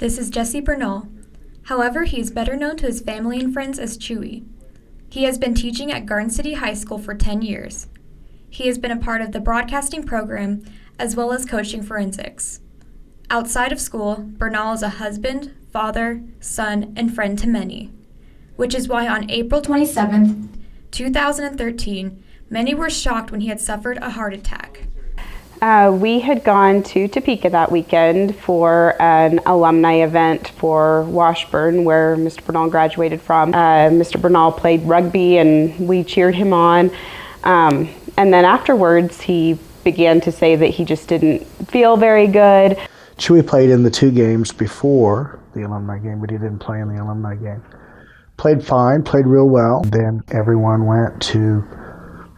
This is Jesse Bernal. However, he is better known to his family and friends as Chewy. He has been teaching at Garden City High School for 10 years. He has been a part of the broadcasting program as well as coaching forensics. Outside of school, Bernal is a husband, father, son, and friend to many, which is why on April 27th, 2013, many were shocked when he had suffered a heart attack. We had gone to Topeka that weekend for an alumni event for Washburn, where Mr. Bernal graduated from. Mr. Bernal played rugby and we cheered him on. And then afterwards, he began to say that he just didn't feel very good. Chewy played in the 2 games before the alumni game, but he didn't play in the alumni game. Played fine, played real well. Then everyone went to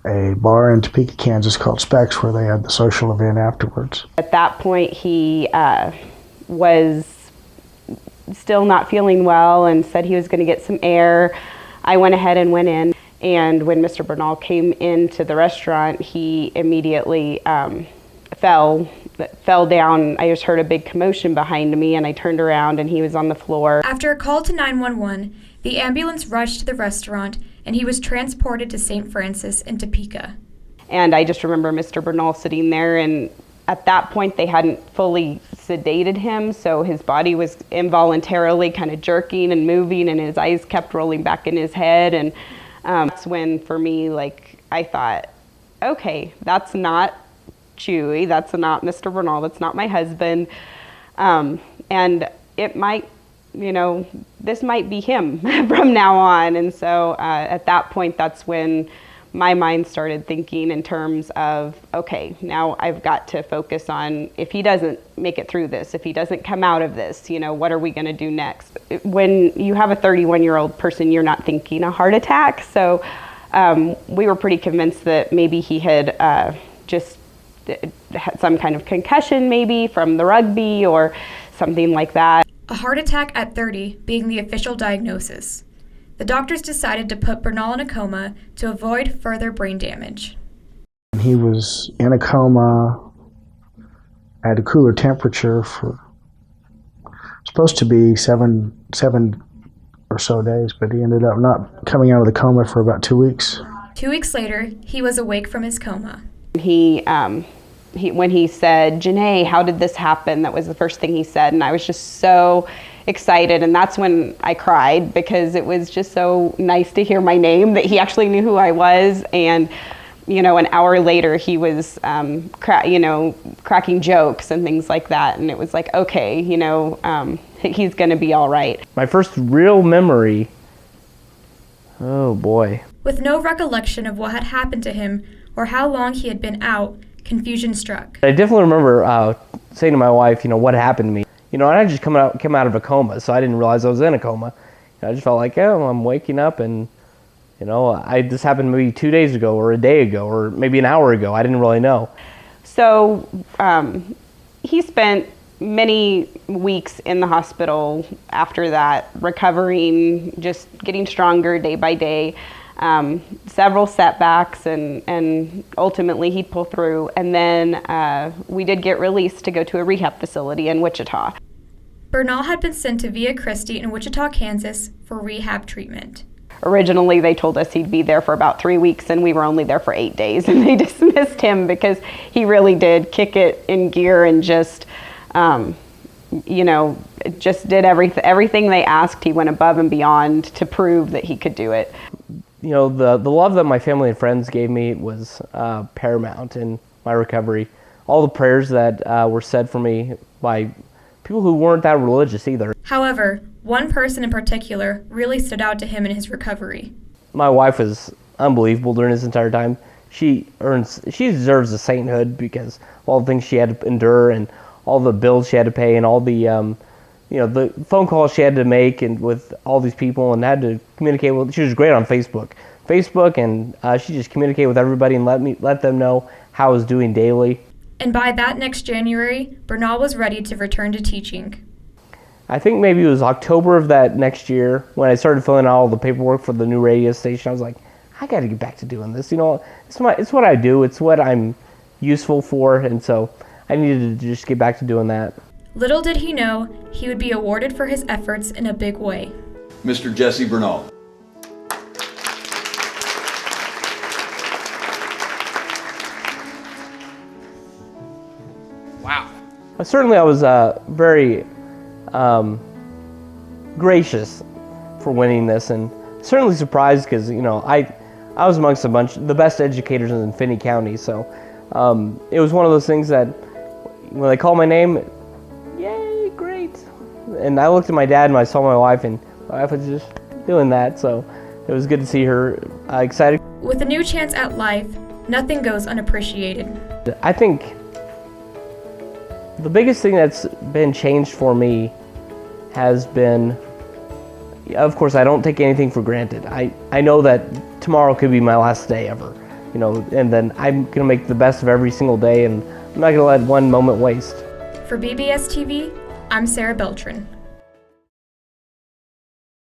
a bar in Topeka, Kansas called Specs, where they had the social event afterwards. At that point, he was still not feeling well and said he was going to get some air. I went ahead and went in, and when Mr. Bernal came into the restaurant, he immediately fell down. I just heard a big commotion behind me, and I turned around and he was on the floor. After a call to 911, the ambulance rushed to the restaurant and he was transported to St. Francis in Topeka. And I just remember Mr. Bernal sitting there, and at that point they hadn't fully sedated him, so his body was involuntarily kind of jerking and moving, and his eyes kept rolling back in his head. And that's when, for me, I thought, okay, that's not Chewy, that's not Mr. Bernal, that's not my husband, and it might, this might be him from now on. And so at that point, that's when my mind started thinking in terms of, okay, now I've got to focus on, if he doesn't make it through this, if he doesn't come out of this, what are we going to do next? When you have a 31-year-old person, you're not thinking a heart attack. So we were pretty convinced that maybe he had just had some kind of concussion, maybe from the rugby or something like that. A heart attack at 30 being the official diagnosis. The doctors decided to put Bernal in a coma to avoid further brain damage. He was in a coma at a cooler temperature for supposed to be seven or so days, but he ended up not coming out of the coma for about 2 weeks. 2 weeks later, he was awake from his coma. When he said, "Janae, how did this happen?" that was the first thing he said, and I was just so excited, and that's when I cried, because it was just so nice to hear my name, that he actually knew who I was. And an hour later he was cracking jokes and things like that, and it was like, okay, he's gonna be all right. My first real memory, oh boy. With no recollection of what had happened to him or how long he had been out, confusion struck. I definitely remember saying to my wife, what happened to me. And I just came out of a coma, so I didn't realize I was in a coma. I just felt like, I'm waking up, and this happened maybe 2 days ago, or a day ago, or maybe an hour ago. I didn't really know. So he spent many weeks in the hospital after that, recovering, just getting stronger day by day. Several setbacks, and ultimately he'd pull through. And then we did get released to go to a rehab facility in Wichita. Bernal had been sent to Via Christi in Wichita, Kansas for rehab treatment. Originally they told us he'd be there for about 3 weeks, and we were only there for 8 days, and they dismissed him because he really did kick it in gear and just just did everything they asked. He went above and beyond to prove that he could do it. The love that my family and friends gave me was paramount in my recovery. All the prayers that were said for me by people who weren't that religious either. However, one person in particular really stood out to him in his recovery. My wife was unbelievable during this entire time. She deserves a sainthood because of all the things she had to endure, and all the bills she had to pay, and all the the phone calls she had to make, and with all these people, and had to communicate with. She was great on Facebook, and she just communicated with everybody and let them know how I was doing daily. And by that next January, Bernal was ready to return to teaching. I think maybe it was October of that next year when I started filling out all the paperwork for the new radio station. I was like, I got to get back to doing this. It's what I do. It's what I'm useful for, and so I needed to just get back to doing that. Little did he know he would be awarded for his efforts in a big way. Mr. Jesse Bernal. Wow. Certainly I was very gracious for winning this, and certainly surprised because, you know, I was amongst the best educators in Finney County, so it was one of those things that when they called my name, yay, great. And I looked at my dad and I saw my wife, and my wife was just doing that, so it was good to see her excited. With a new chance at life, nothing goes unappreciated. I think the biggest thing that's been changed for me has been, of course, I don't take anything for granted. I know that tomorrow could be my last day ever, you know, and then I'm going to make the best of every single day, and I'm not going to let one moment waste. For BBS TV, I'm Sarah Beltran.